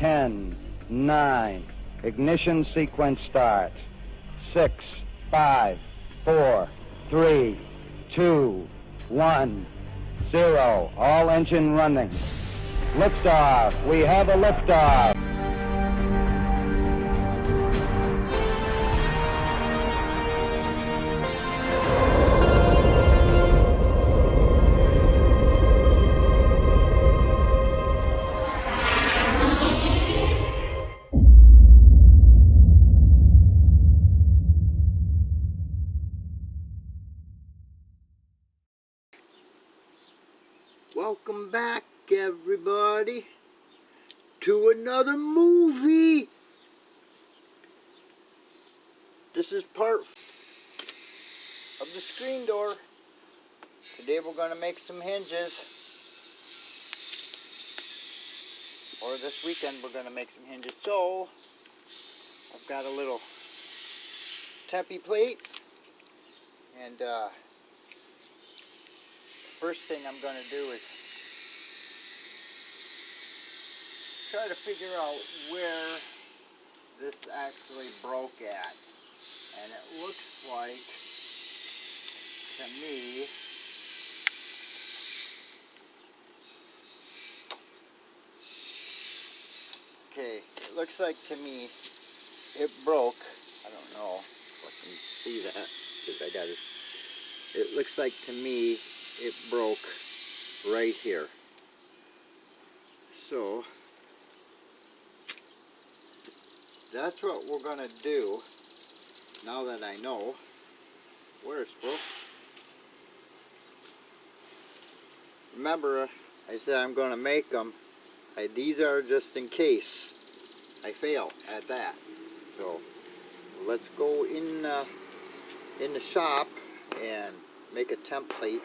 10, 9. Ignition sequence start. 6, 5, 4, 3, 2, 1, 0. All engine running. Liftoff. We have a liftoff. Welcome back, everybody, to another movie. This is part of the screen door. Today we're going to make some hinges. Or this weekend we're going to make some hinges. So, I've got a little tempe plate. And first thing I'm going to do is try to figure out where this actually broke at. And it looks like, to me, it looks like to me it broke. I don't know if I can see that because I got it. It looks like to me it broke right here. So that's what we're going to do now that I know where it's broke. Remember, I said I'm going to make them. These are just in case I fail at that. So let's go in the shop and make a template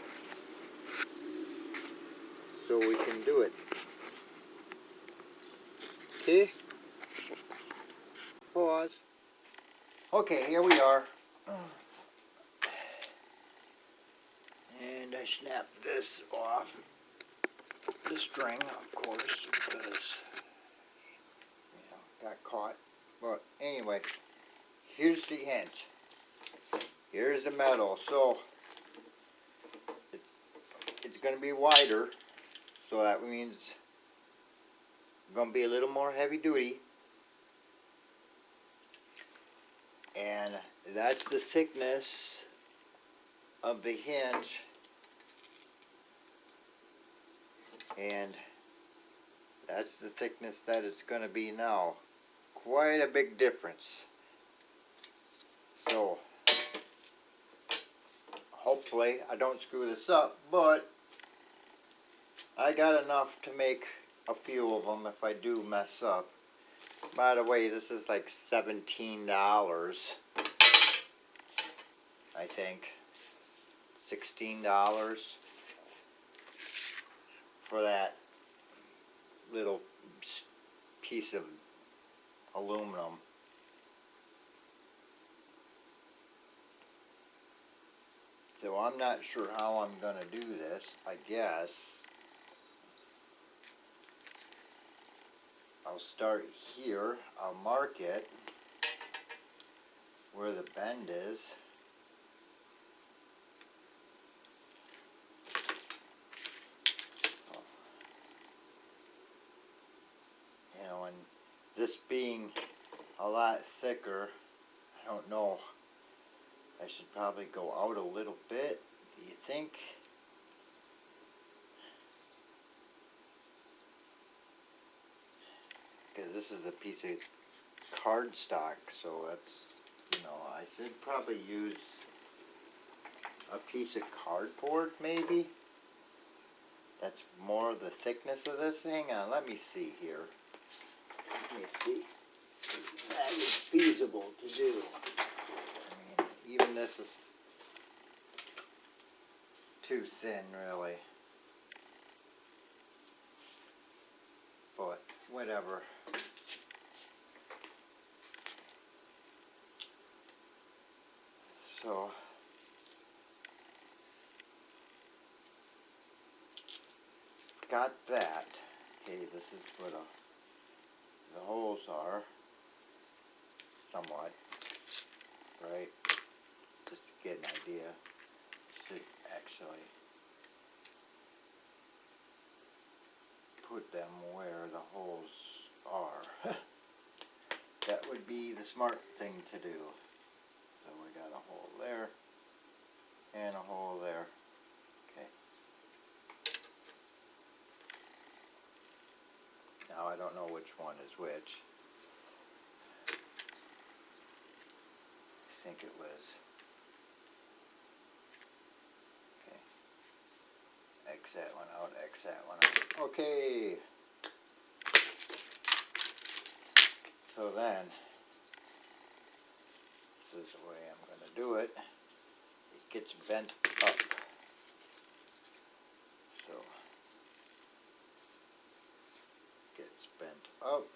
so we can do it. Okay? Pause. Okay, here we are. And I snapped this off. The string, of course, because got caught. But anyway, here's the hinge. Here's the metal. So it's going to be wider. So that means it's going to be a little more heavy duty. And that's the thickness of the hinge. And that's the thickness that it's going to be now. Quite a big difference. So hopefully I don't screw this up, but I got enough to make a few of them if I do mess up. By the way, this is like $17, I think. $16 for that little piece of aluminum. So I'm not sure how I'm going to do this. I guess I'll start here. I'll mark it where the bend is. You know, and this being a lot thicker, I don't know. I should probably go out a little bit. Do you think? Because this is a piece of cardstock, so that's, I should probably use a piece of cardboard maybe. That's more of the thickness of this. Hang on, let me see here. Let me see if that is feasible to do. I mean, even this is too thin, really. But whatever. So got that. Okay, this is for the somewhat, right? Just to get an idea. Should actually put them where the holes are. That would be the smart thing to do. So we got a hole there and a hole there. Okay. Now I don't know which one is which. I think it was. Okay. X that one out, X that one out. Okay. So then, this is the way I'm going to do it. It gets bent up. So, gets bent up.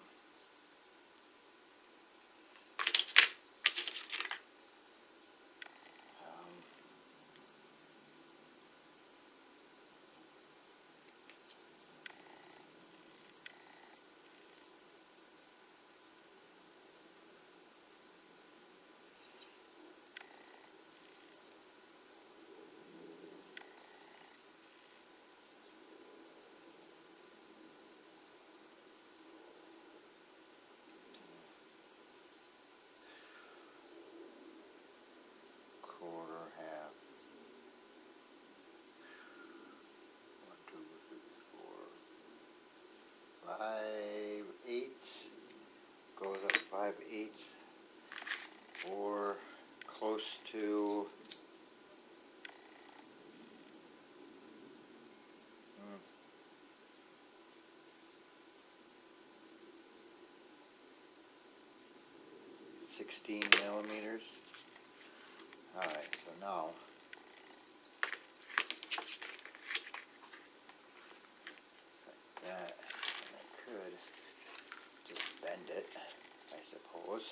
Quarter, half. 1, 2, 3, 4, 5/8. Goes up 5/8, or close to 16 millimeters. Alright, so now like that, and I could just bend it, I suppose.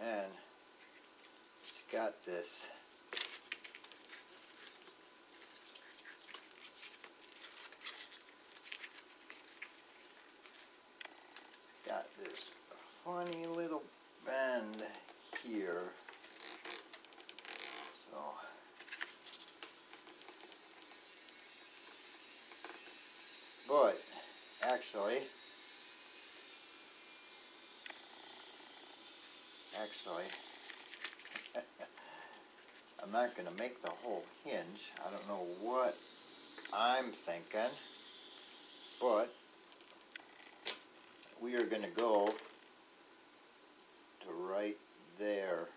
And then it's got this funny little bend here. So but actually I'm not going to make the whole hinge. I don't know what I'm thinking, but we are going to go to right there.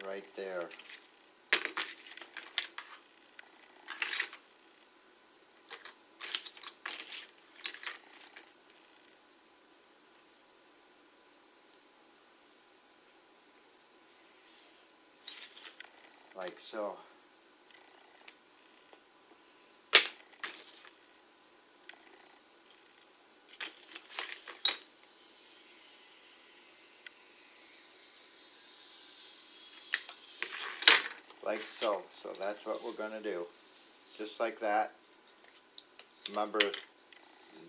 Right there. Like so. Like so. So that's what we're going to do. Just like that. Remember,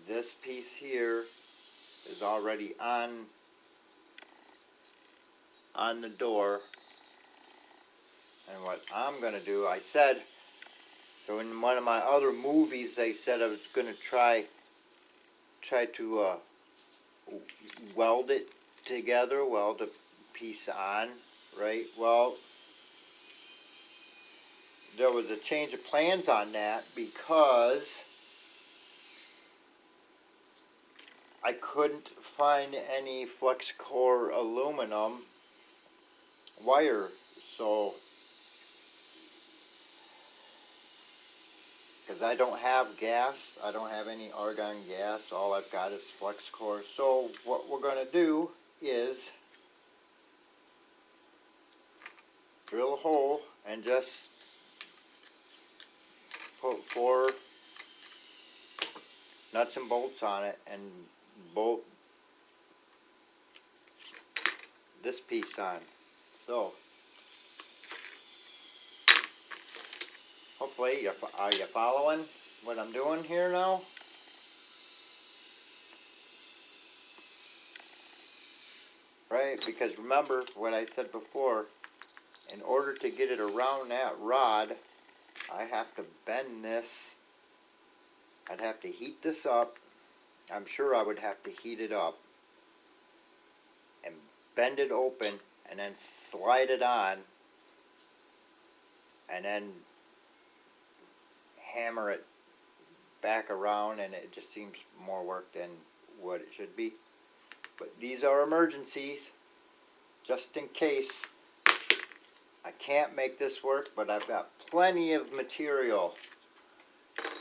this piece here is already on the door. And what I'm going to do, I said, so in one of my other movies, they said I was going to try to weld it together, weld a piece on, right? Well, there was a change of plans on that because I couldn't find any flex core aluminum wire, so because I don't have gas. I don't have any argon gas. All I've got is flux core. So what we're going to do is drill a hole and just put 4 nuts and bolts on it and bolt this piece on. So hopefully are you following what I'm doing here now? Right, because remember what I said before, in order to get it around that rod, I have to bend this. I'd have to heat this up. I'm sure I would have to heat it up and bend it open and then slide it on and then hammer it back around, and it just seems more work than what it should be. But these are emergencies, just in case. I can't make this work, but I've got plenty of material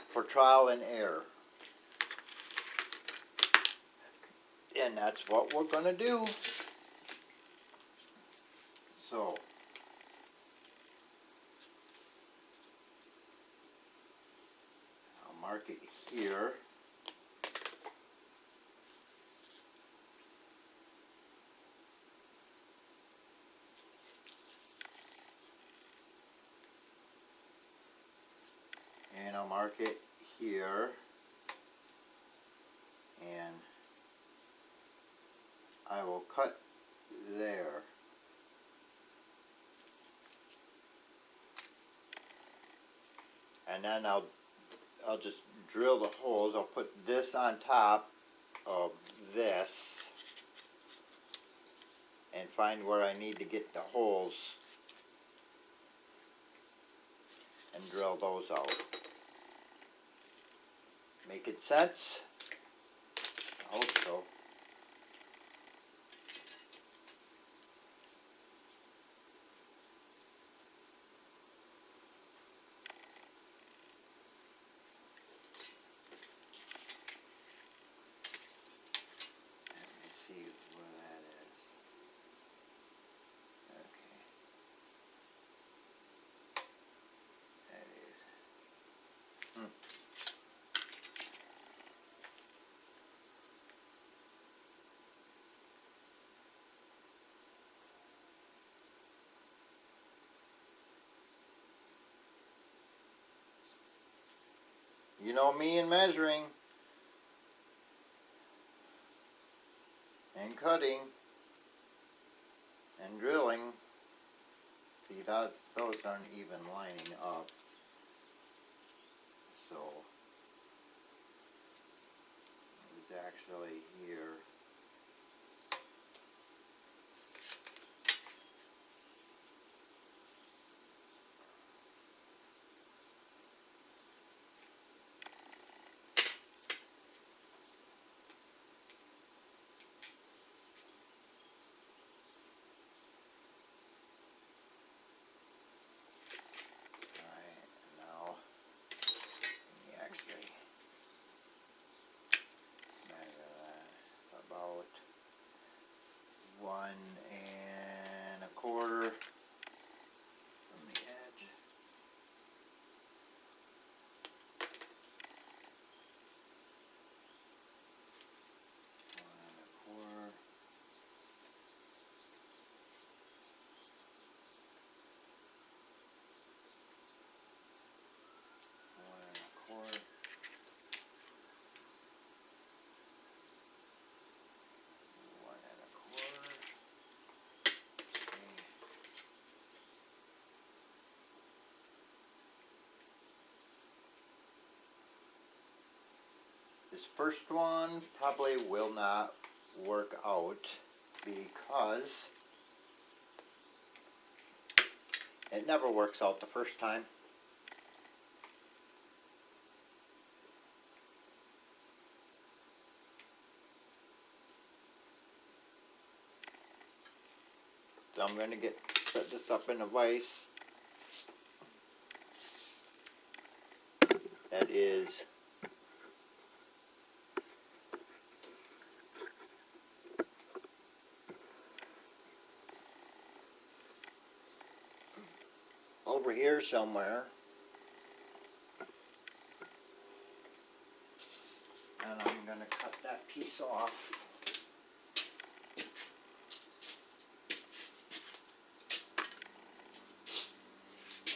for trial and error. And that's what we're going to do. So, I'll mark it here. And I'll mark it here. And I will cut there. And then I'll just drill the holes. I'll put this on top of this and find where I need to get the holes and drill those out. Making sense? I hope so. You know me and measuring and cutting and drilling. See, those aren't even lining up. So it's actually here. About 1 1/4 from the edge. This first one probably will not work out because it never works out the first time. So I'm going to set this up in a vise that is over here somewhere. And I'm going to cut that piece off.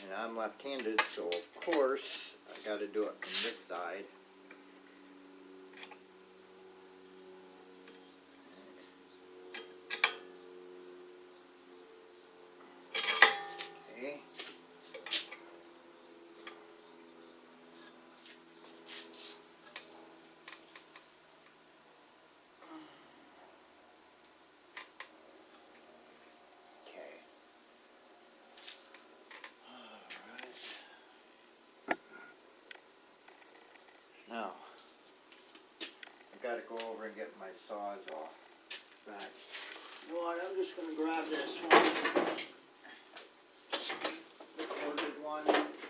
And I'm left-handed, so of course I got to do it from this side. Okay. Now, I gotta go over and get my Sawzall back. You know what, I'm just gonna grab this one. The corded one,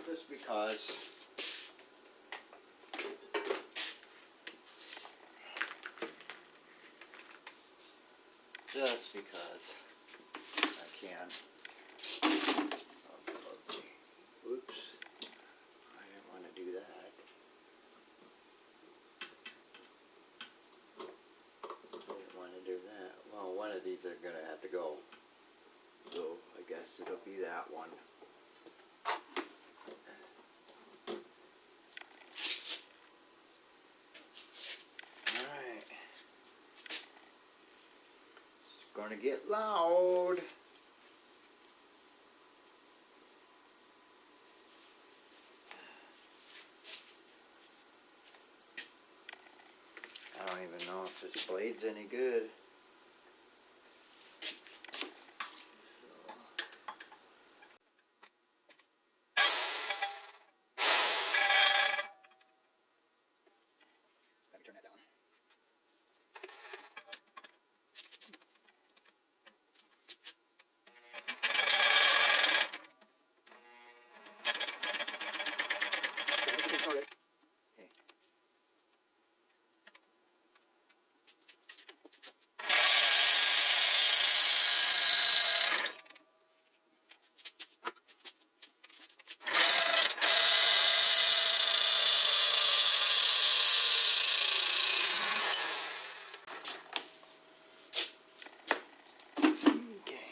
just because. Just because I can. Oops. I didn't want to do that. Well, one of these are going to have to go. So I guess it'll be that one. Alright. It's going to get loud. I don't even know if this blade's any good. Let me turn that down. Okay.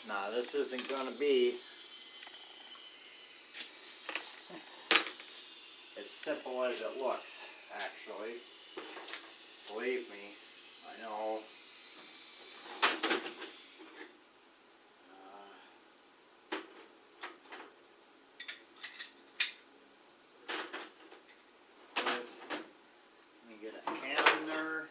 Now this isn't going to be as simple as it looks, actually. Believe me, I know. Let me get a hammer.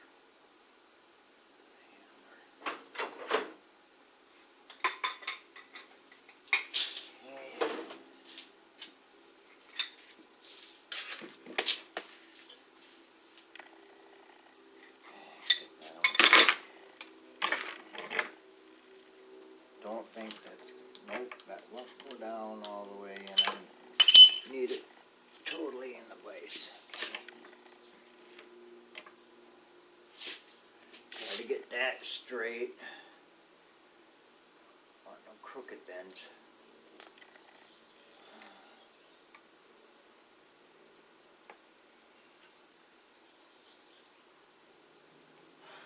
Don't think that's, nope, that won't go down all the way, and I need it totally in the place. Try to get that straight. Want no crooked bends.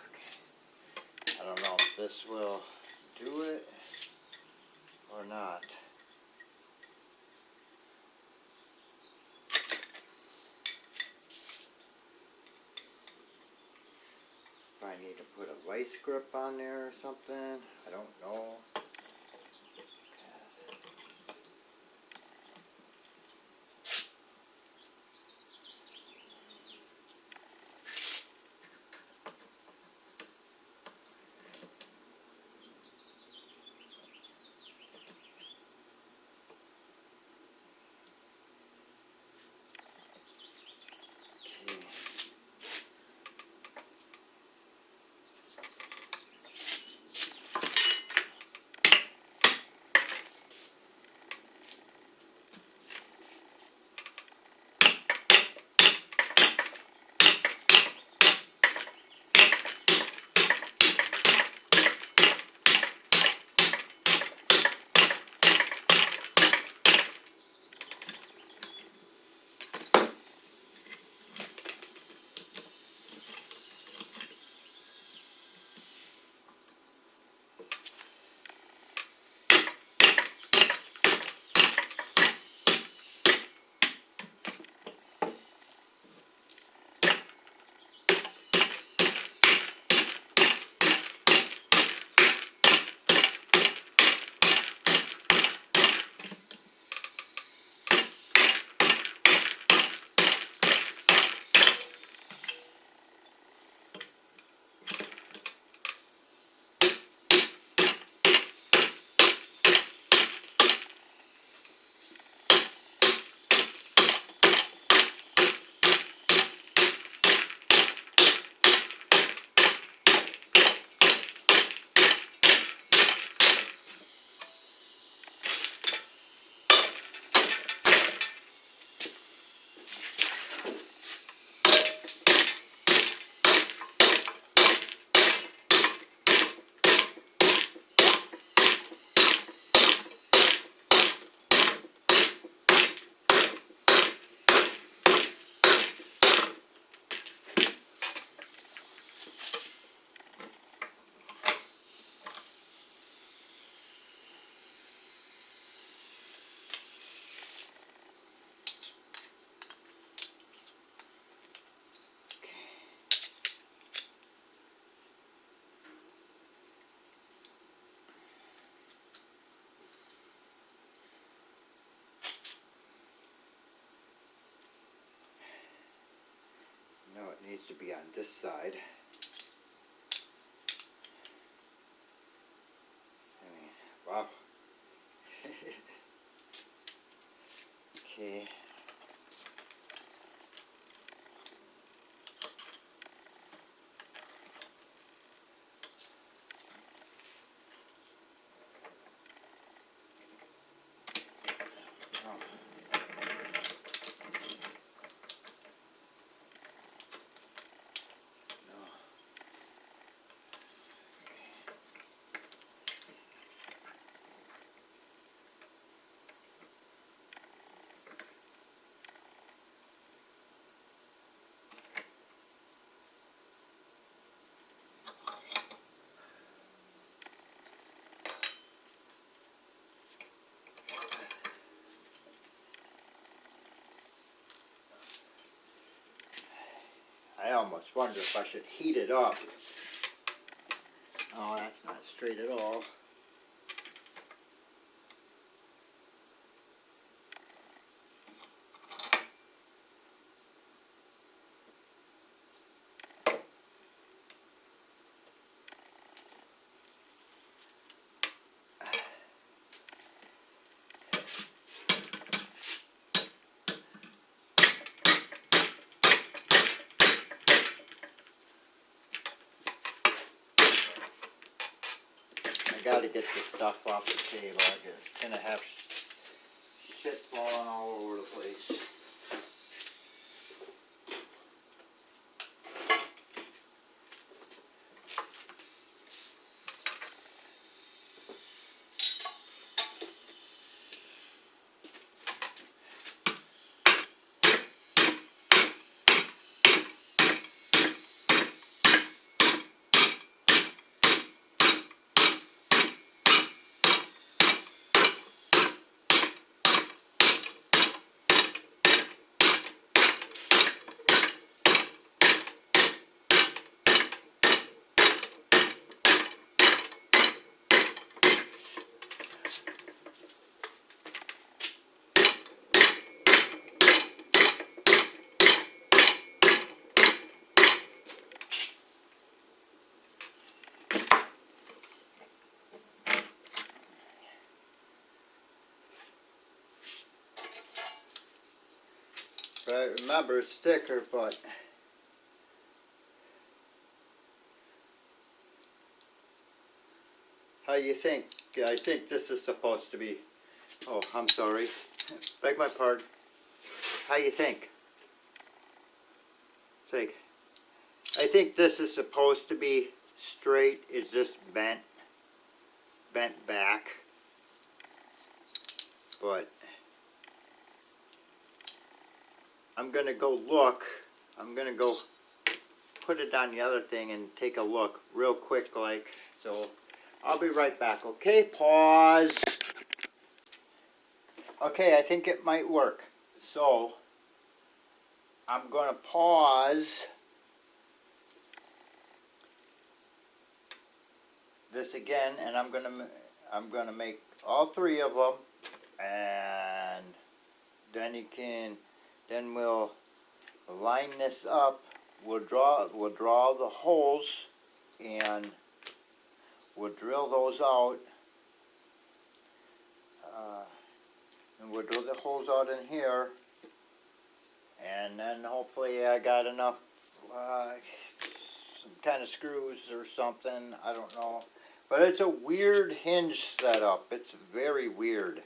Okay. I don't know if this will do it or not. need to put a vice grip on there or something. I don't know. No, it needs to be on this side. Wow. Okay. I almost wonder if I should heat it up. Oh, that's not straight at all. I gotta get this stuff off the table. I'm just gonna have shit falling all over the place. But I remember it's thicker, but how you think? I think this is supposed to be. Oh, I'm sorry. Beg my pardon. How you think? I think this is supposed to be straight. Is this bent back? But I'm gonna go look. I'm gonna go put it on the other thing and take a look real quick, like so. I'll be right back. Okay, pause. Okay, I think it might work. So I'm gonna pause this again, and I'm gonna make all three of them, and then we'll line this up. We'll draw the holes, and we'll drill those out, and we'll drill the holes out in here, and then hopefully I got enough some kind of screws or something. I don't know. But it's a weird hinge setup. It's very weird.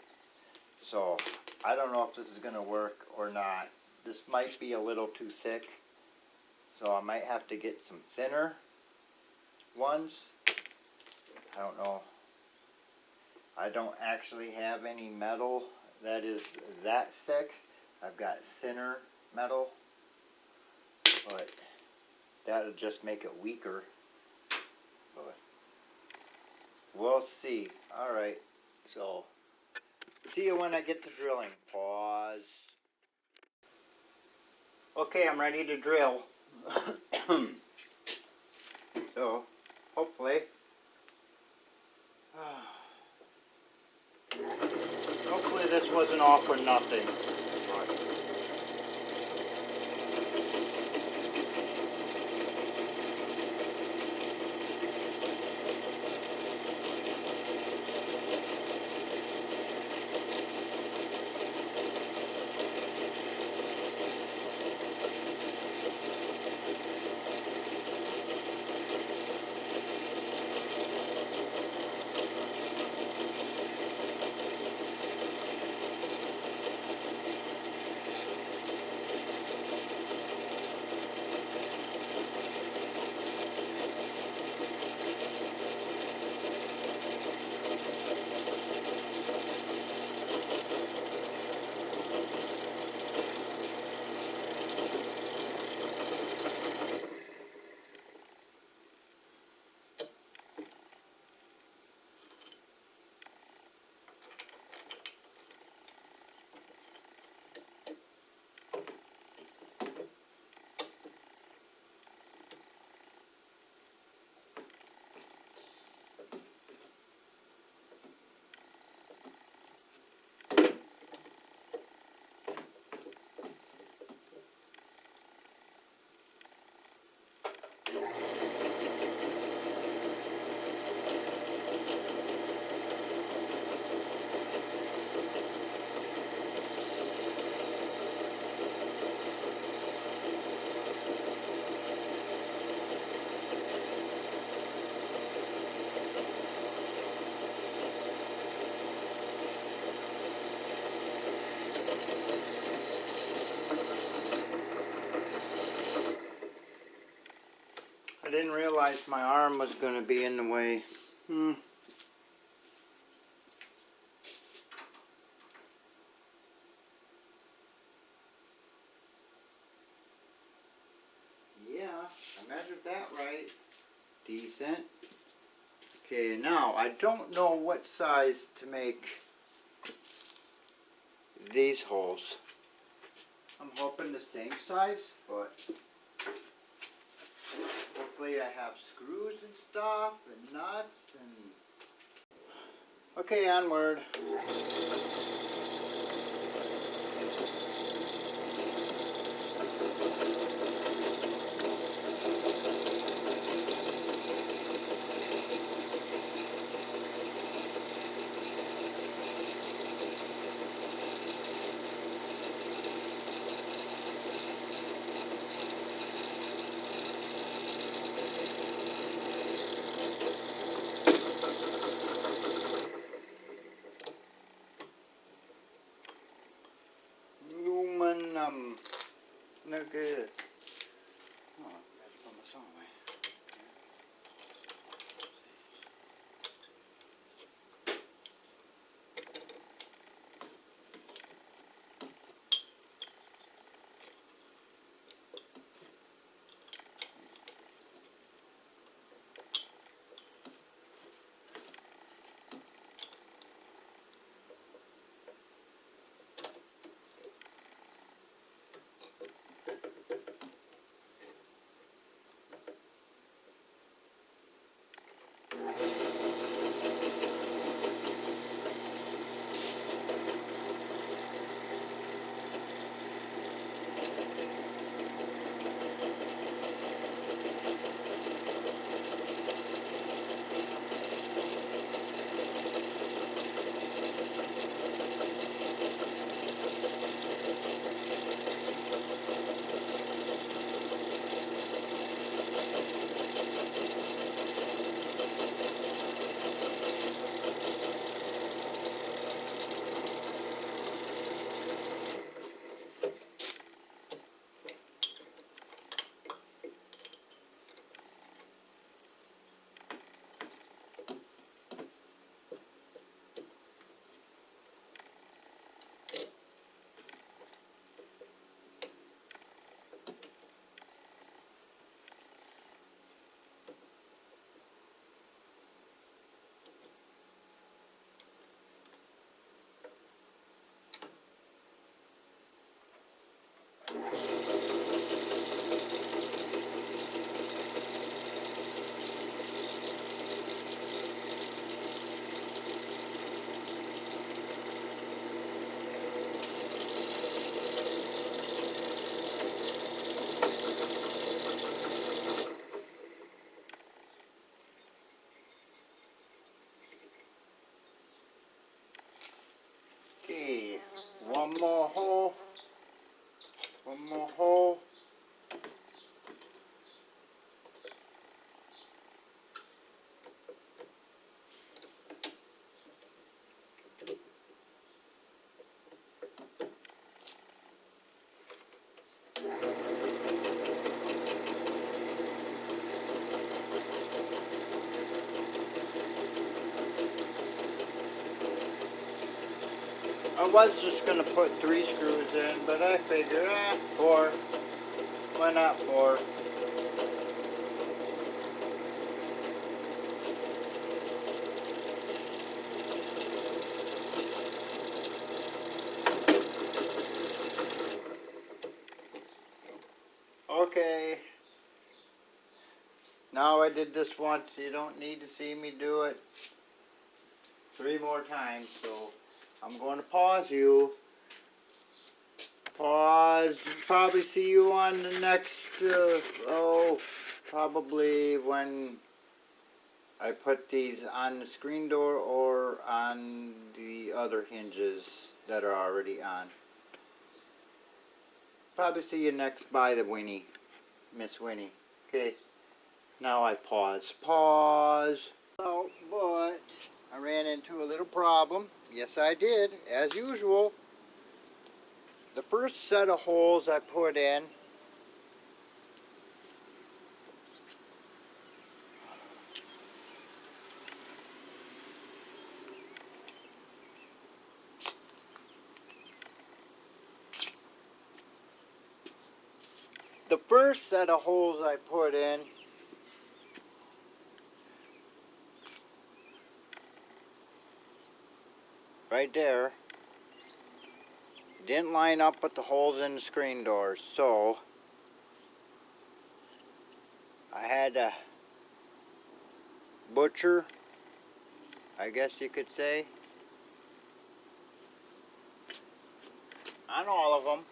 So I don't know if this is going to work or not. This might be a little too thick. So I might have to get some thinner ones. I don't know. I don't actually have any metal that is that thick. I've got thinner metal. But that'll just make it weaker. But we'll see. Alright, so see you when I get to drilling. Pause. Okay, I'm ready to drill. So, hopefully, this wasn't all for nothing. I didn't realize my arm was going to be in the way. Yeah, I measured that right. Decent. Okay, now I don't know what size to make these holes. I'm hoping the same size, but hopefully I have screws and stuff and nuts and... Okay, onward. No good. Oh, I gotta put my song away. Okay, one more hole. One more hole. I was just gonna put 3 screws in, but I figured, 4. Why not 4? Okay. Now I did this once. You don't need to see me do it 3 more times, so I'm going to pause you. Pause. Probably see you on the next, probably when I put these on the screen door or on the other hinges that are already on. Probably see you next by the Winnie, Miss Winnie. Okay, now I pause. Pause. Oh, but I ran into a little problem. Yes, I did, as usual. The first set of holes I put in, right there, didn't line up with the holes in the screen doors, so I had to butcher, I guess you could say, on all of them,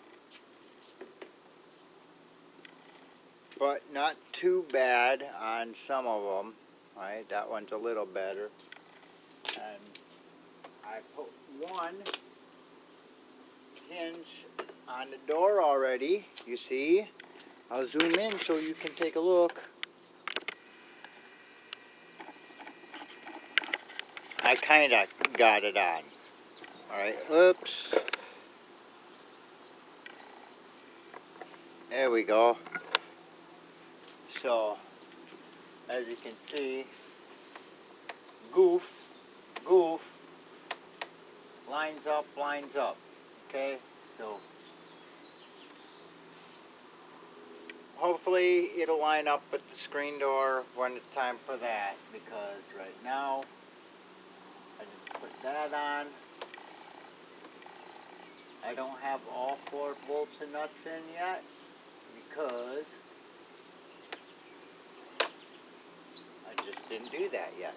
but not too bad on some of them. Right, that one's a little better. And I put one hinge on the door already, you see. I'll zoom in so you can take a look. I kind of got it on. Alright, oops. There we go. So, as you can see, goof, lines up, okay? So, hopefully it'll line up with the screen door when it's time for that, because right now, I just put that on. I don't have all 4 bolts and nuts in yet, because I just didn't do that yet.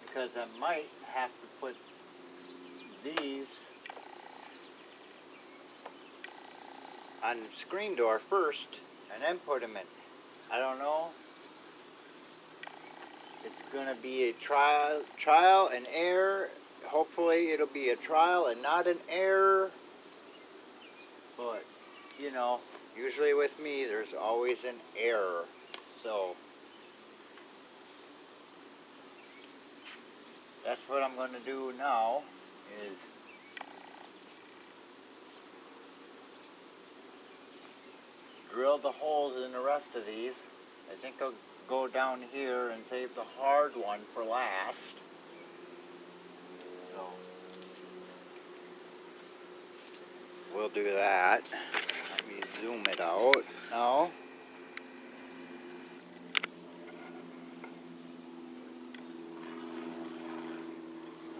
Because I might have to put these on the screen door first and then put them in. I don't know. It's gonna be a trial and error. Hopefully it'll be a trial and not an error. But, you know, usually with me there's always an error. So, that's what I'm gonna do now is drill the holes in the rest of these. I think I'll go down here and save the hard one for last. So we'll do that. Let me zoom it out now.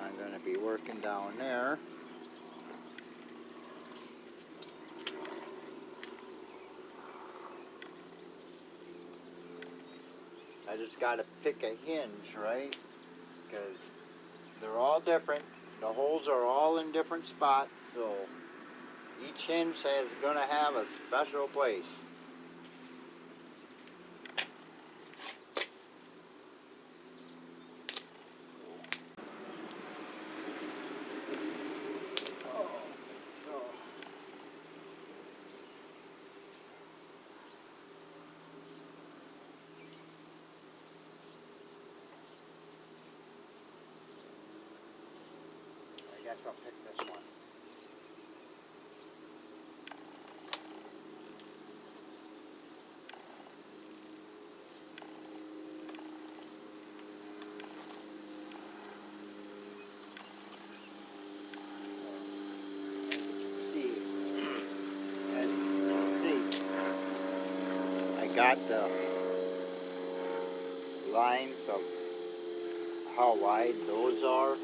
I'm going to be working down there. I just got to pick a hinge, right? Because they're all different. The holes are all in different spots, so each hinge is going to have a special place. I guess I'll pick this one. Got the lines of how wide those are.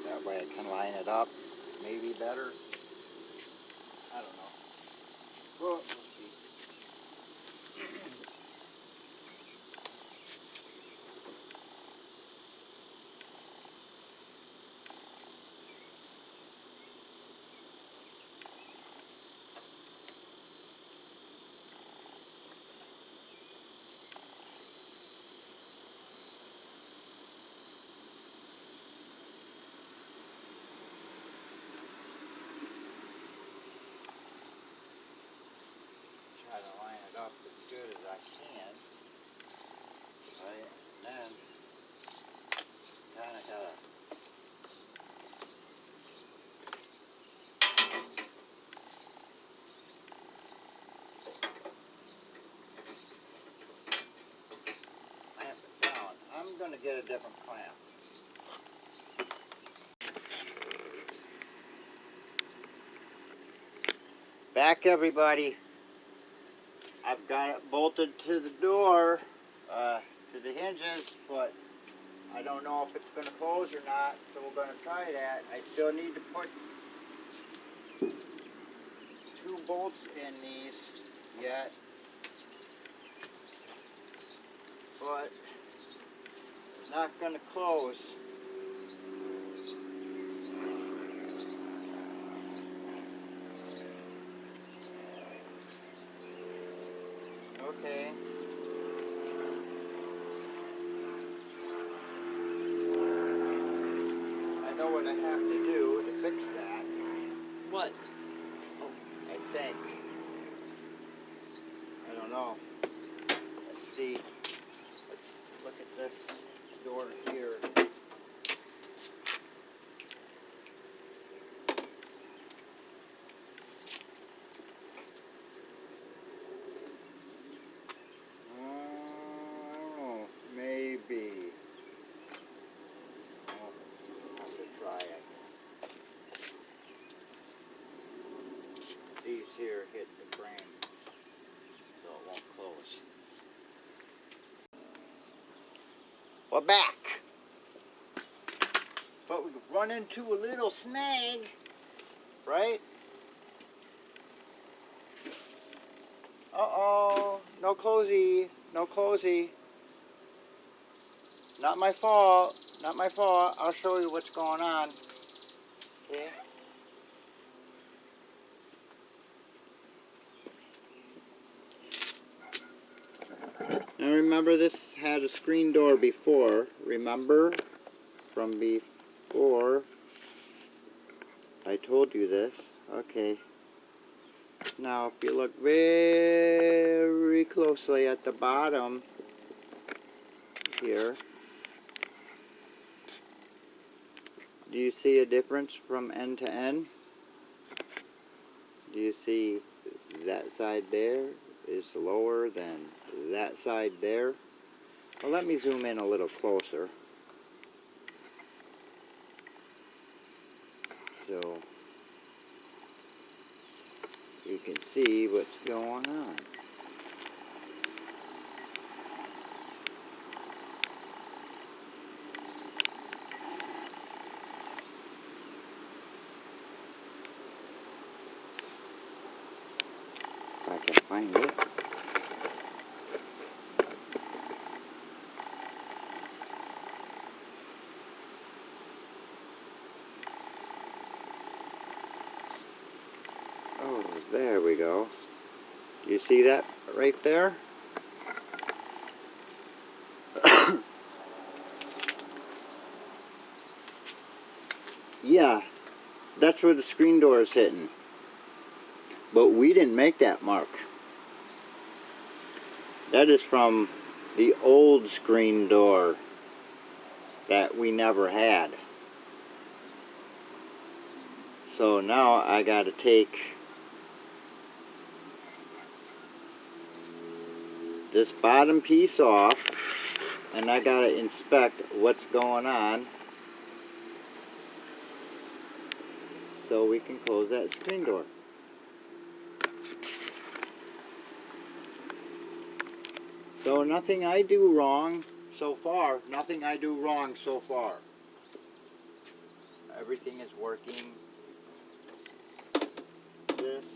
That way I can line it up maybe better. I don't know. Well, we'll see. Try to line it up as good as I can. Right? And then kind of gotta clamp it down. I'm gonna get a different clamp. Back, everybody. I've got it bolted to the door, to the hinges, but I don't know if it's going to close or not, so we're going to try that. I still need to put 2 bolts in these yet, but it's not going to close. Okay. I know what I have to do to fix that. What? I think. I don't know. Let's see. Let's look at this door here. hit the frame so it won't close. We're back. But we run into a little snag, right? Uh-oh, no closey, no closey. Not my fault, not my fault. I'll show you what's going on. Okay. Now remember, this had a screen door before. Remember from before I told you this. Okay. Now if you look very closely at the bottom here, do you see a difference from end to end? Do you see that side there is lower than that side there? Well, let me zoom in a little closer. So you can see what's going on. If I can find it. Oh, there we go. You see that right there? Yeah, that's where the screen door is hitting. But we didn't make that mark. That is from the old screen door that we never had. So now I got to take this bottom piece off and I got to inspect what's going on so we can close that screen door. So nothing I do wrong so far. Nothing I do wrong so far. Everything is working. This,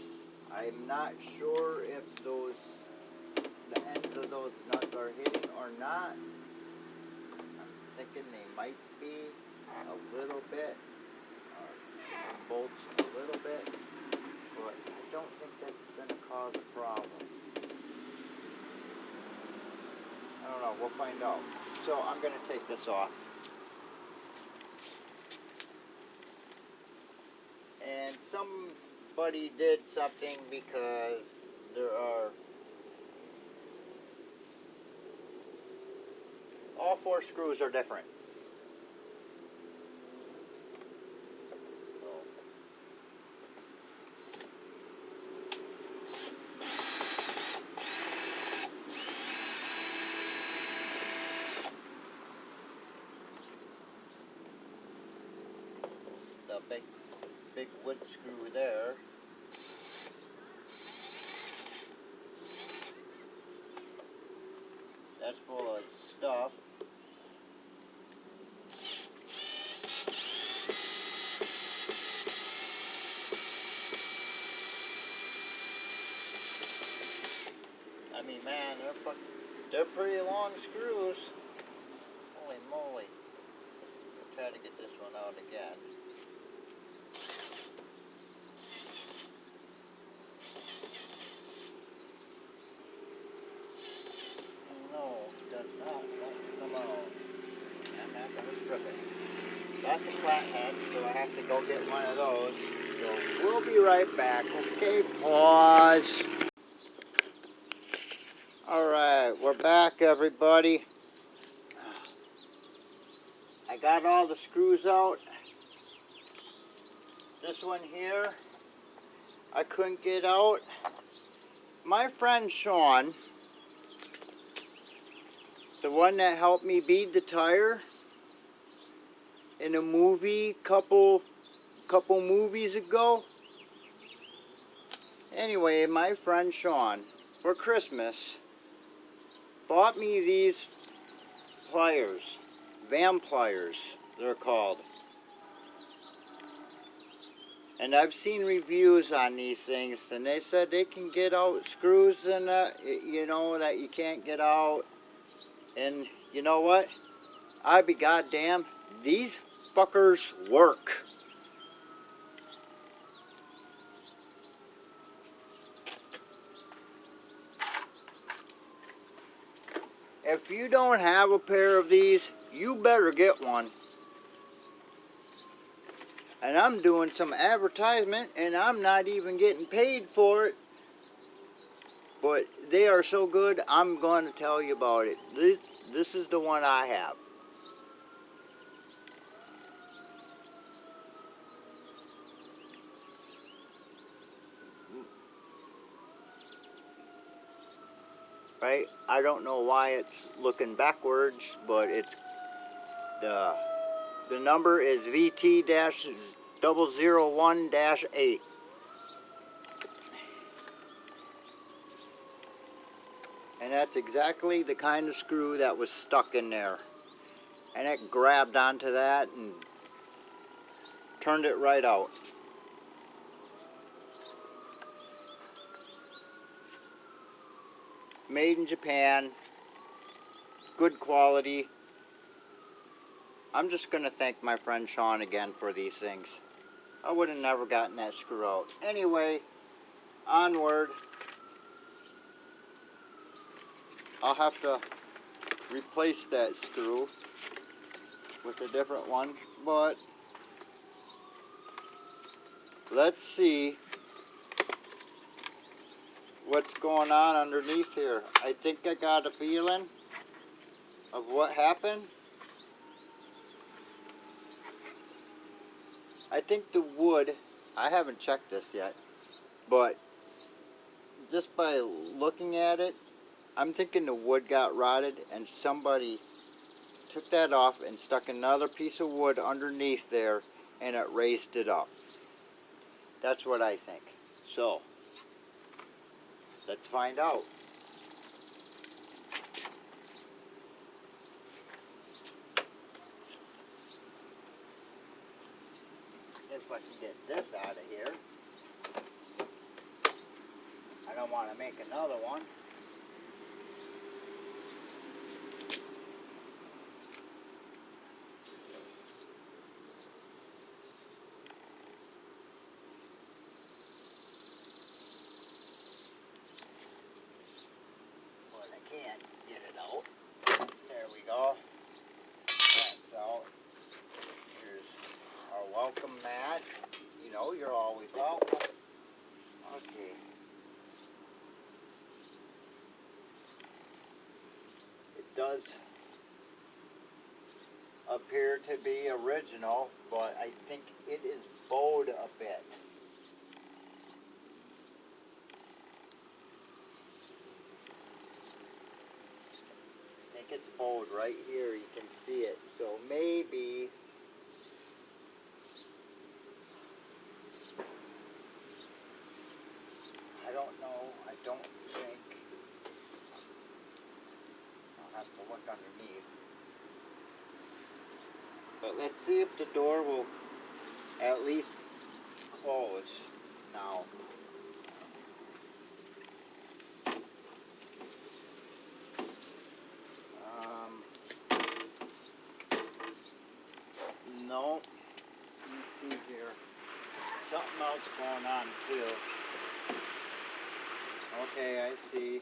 I'm not sure if the ends of those nuts are hitting or not. I'm thinking they might be a little bit. Bolts a little bit. But I don't think that's going to cause a problem. I don't know, we'll find out. So I'm going to take this off. And somebody did something because there are all 4 screws are different. The big wood screw there. That's full of stuff. I mean, man, they're pretty long screws. Holy moly. I'll try to get this one out again. No, it does not want to come out. I'm not going to strip it. Got the flathead, so I have to go get one of those. So we'll be right back. Okay, pause. Alright, we're back, everybody. I got all the screws out. This one here, I couldn't get out. My friend Sean, the one that helped me bead the tire in a movie couple movies ago, Anyway, my friend Sean, for Christmas, bought me these pliers. Van pliers, they're called. And I've seen reviews on these things, and they said they can get out screws and you know, that you can't get out. And you know what? I be goddamn, these fuckers work. If you don't have a pair of these, you better get one. And I'm doing some advertisement, and I'm not even getting paid for it. But they are so good, I'm going to tell you about it. This is the one I have. Right? I don't know why it's looking backwards, but it's the number is VT-001-8. And that's exactly the kind of screw that was stuck in there. And it grabbed onto that and turned it right out. Made in Japan, good quality. I'm just going to thank my friend Sean again for these things. I would have never gotten that screw out. Anyway, onward. I'll have to replace that screw with a different one, but let's see what's going on underneath here. I think I got a feeling of what happened. I think the wood, I haven't checked this yet, but just by looking at it, I'm thinking the wood got rotted and somebody took that off and stuck another piece of wood underneath there and it raised it up. That's what I think. So, let's find out. If I can get this out of here. I don't want to make another one. But I can't get it out. There we go. That's out. Here's our welcome mat. You know, you're always welcome. Okay. It does appear to be original, but I think it is bowed a bit. I think it's bowed right here. You can see it. So maybe I don't know. I don't think. I'll have to look underneath. But let's see if the door will at least close now. No. Let me see here. Something else going on too. Okay, I see.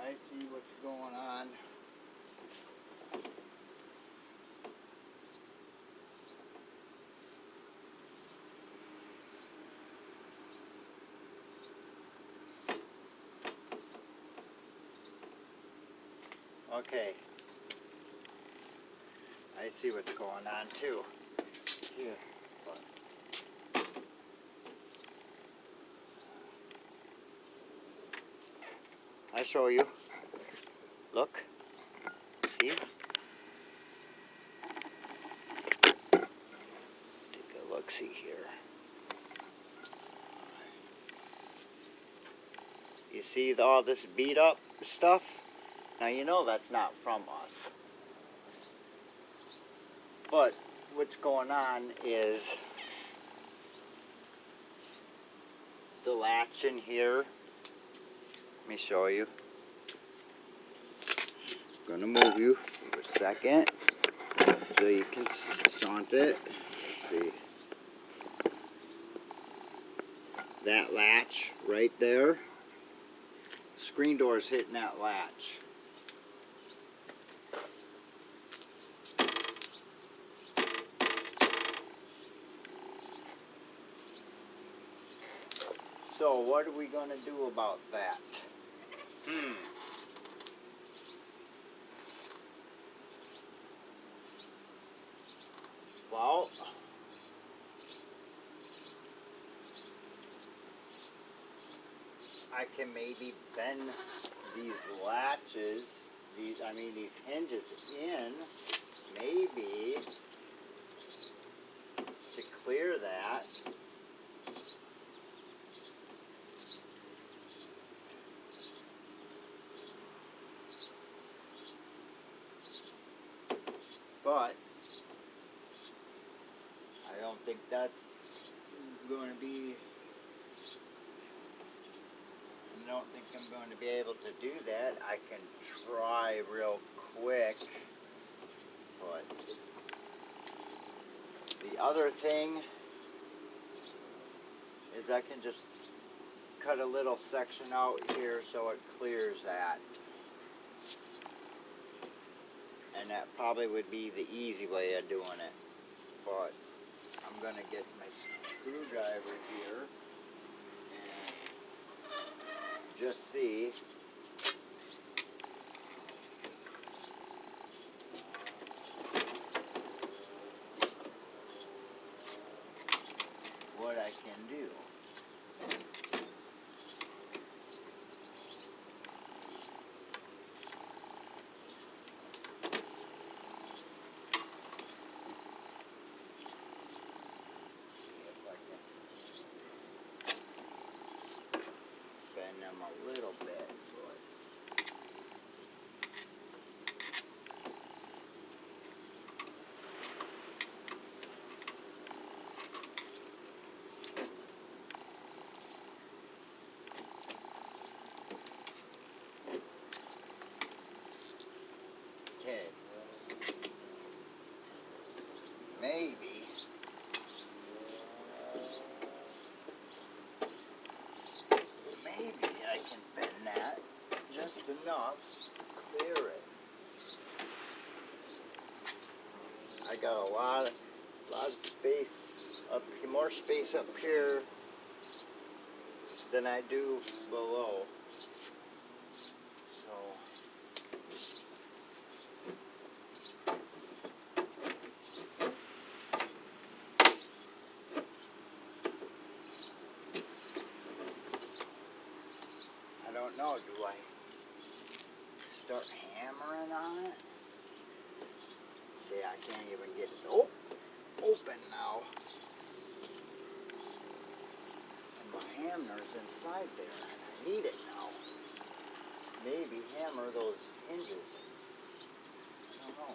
I see what's going on. Okay. I see what's going on too. Here. I show you. Look. See? Take a look-see here. see all this beat up stuff? Now you know that's not from us. But what's going on is the latch in here. Let me show you. I'm gonna move you for a second so you can saunt it. Let's see. That latch right there. Screen door's hitting that latch. So what are we going to do about that? Well, I can maybe bend these latches, these hinges in, maybe, to clear that. But I don't think that's going to be, I don't think I'm going to be able to do that. I can try real quick, but the other thing is I can just cut a little section out here so it clears that. And that probably would be the easy way of doing it. But I'm going to get my screwdriver here and just see. What I can do. Them a little bit. Okay. Maybe. I can bend that just enough to clear it. I got a lot of space up here, more space up here than I do below. So I don't know, do I start hammering on it? See, I can't even get it open now. And my hammer's inside there, and I need it now. Maybe hammer those hinges. I don't know.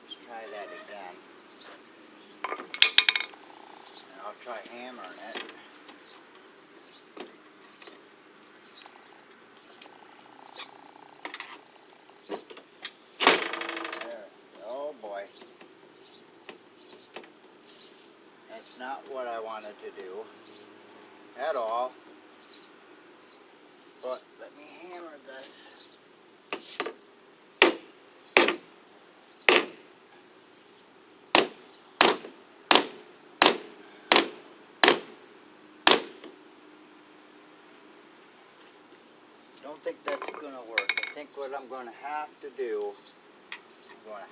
Let's try that again. And I'll try hammering it. That's not what I wanted to do at all, but let me hammer this. Don't think that's going to work. I think what I'm going to have to do, try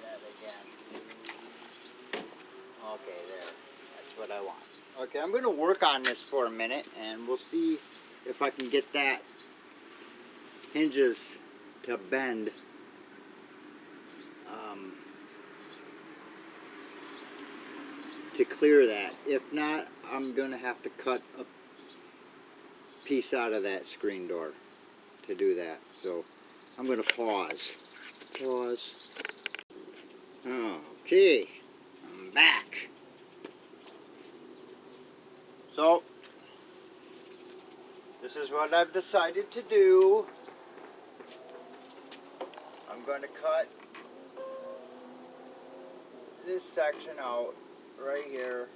that again. Okay, there. That's what I want. Okay, I'm going to work on this for a minute, and we'll see if I can get that hinges to bend. To clear that. If not, I'm going to have to cut a piece out of that screen door to do that. So I'm going to pause. Okay, I'm back. So this is what I've decided to do. I'm going to cut this section out right here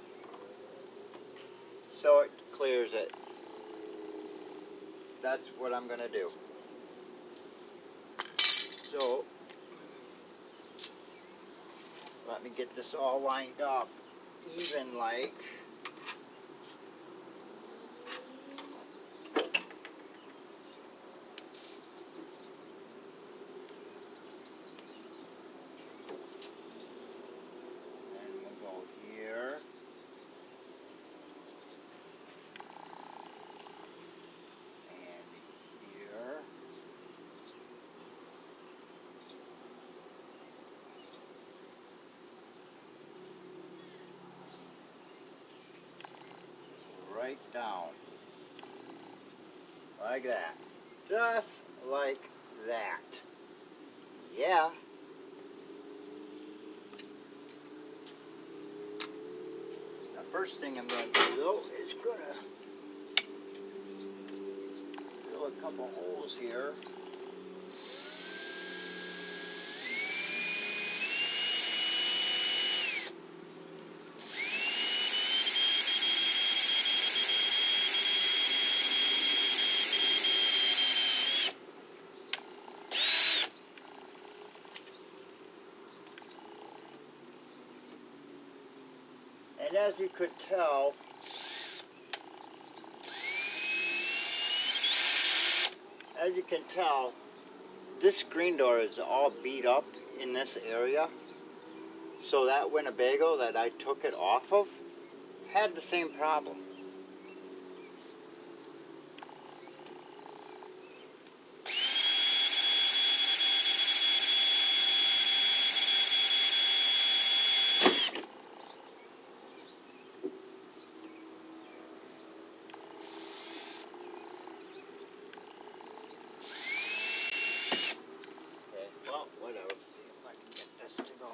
so it clears it. That's what I'm going to do. So let me get this all lined up even like. And we'll go here. And here. Right down. Like that. Just like that. Yeah. The first thing I'm going to do though is going to drill a couple holes here. And as you could tell, this screen door is all beat up in this area. So that Winnebago that I took it off of had the same problem. Well, whatever. See if I can get this to go.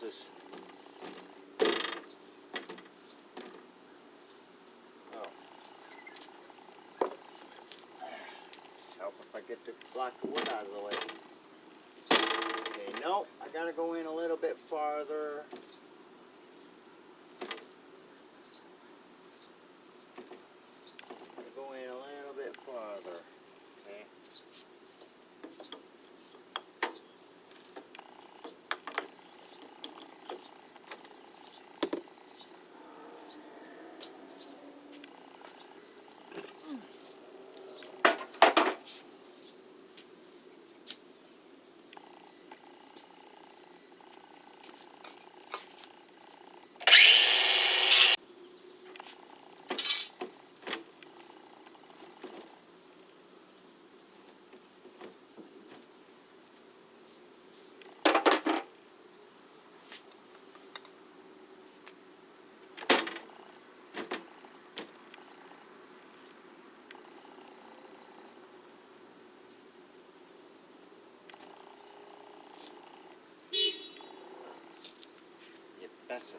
pieces. Oh. Help if I get the block of wood out of the way. Okay, no, I gotta go in a little bit farther. Go in a little bit farther. Okay. You betcha.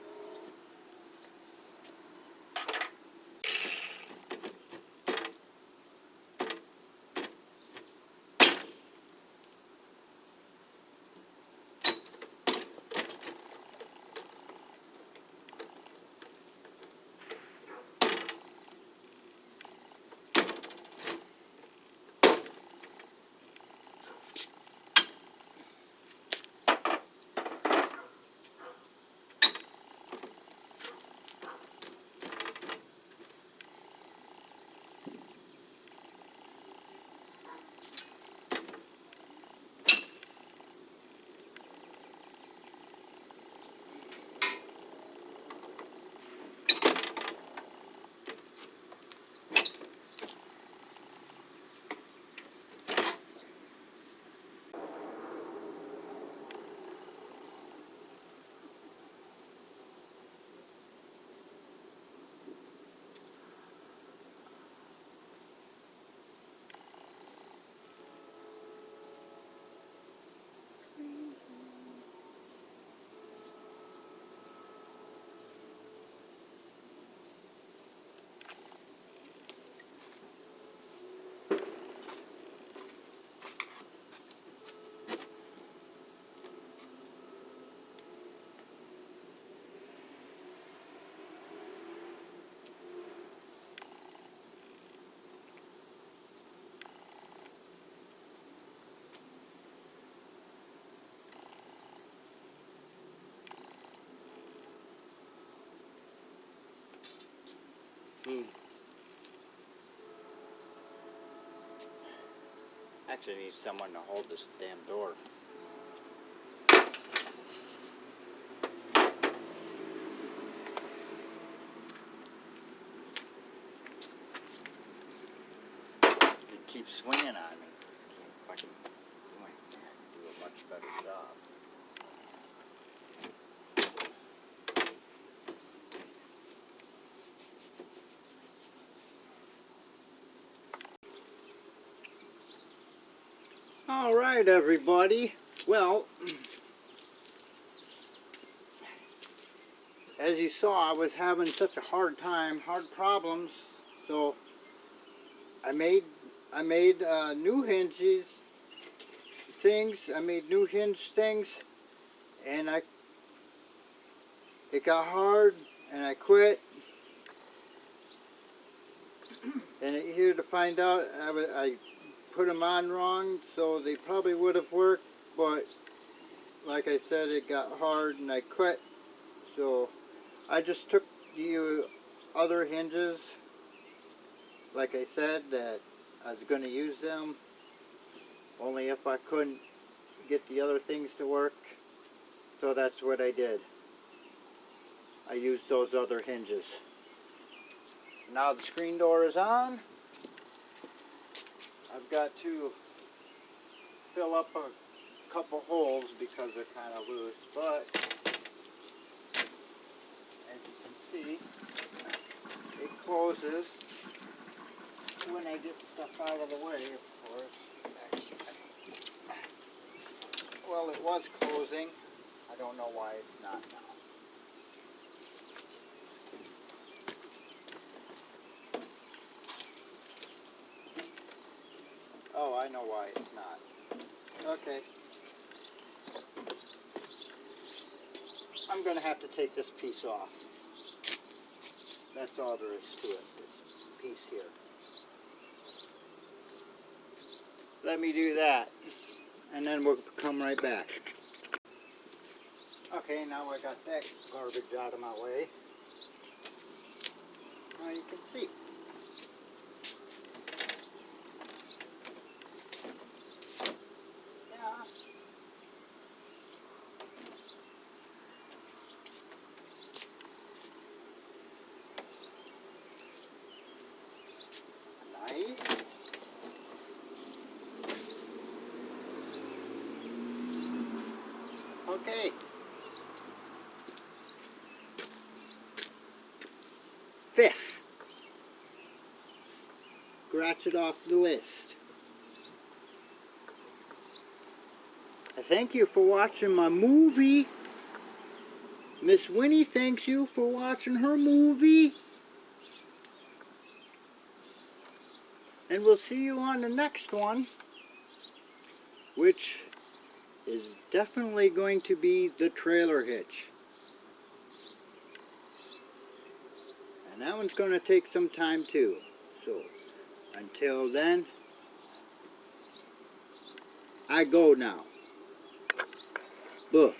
Actually need someone to hold this damn door. It keeps swinging on me. If I can do a much better job. All right, everybody. Well, as you saw, I was having such a hard problems. So I made new hinges things. I made new hinge things, and it got hard, and I quit. And here to find out, I put them on wrong, so they probably would have worked, but like I said, it got hard and I quit. So I just took the other hinges, like I said, that I was going to use them, only if I couldn't get the other things to work. So that's what I did. I used those other hinges. Now the screen door is on. I've got to fill up a couple holes because they're kind of loose, but as you can see, it closes when I get stuff out of the way, of course. Well, it was closing. I I don't know why it's not now. Oh, I know why it's not. Okay. I'm going to have to take this piece off. That's all there is to it, this piece here. Let me do that, and then we'll come right back. Okay, now I got that garbage out of my way. Now you can see. Yeah. Nice. Okay. Fist. Scratch it off the list. I thank you for watching my movie. Miss Winnie thanks you for watching her movie. And we'll see you on the next one, which is definitely going to be the trailer hitch. And that one's going to take some time too. So, until then, I go now. Buh.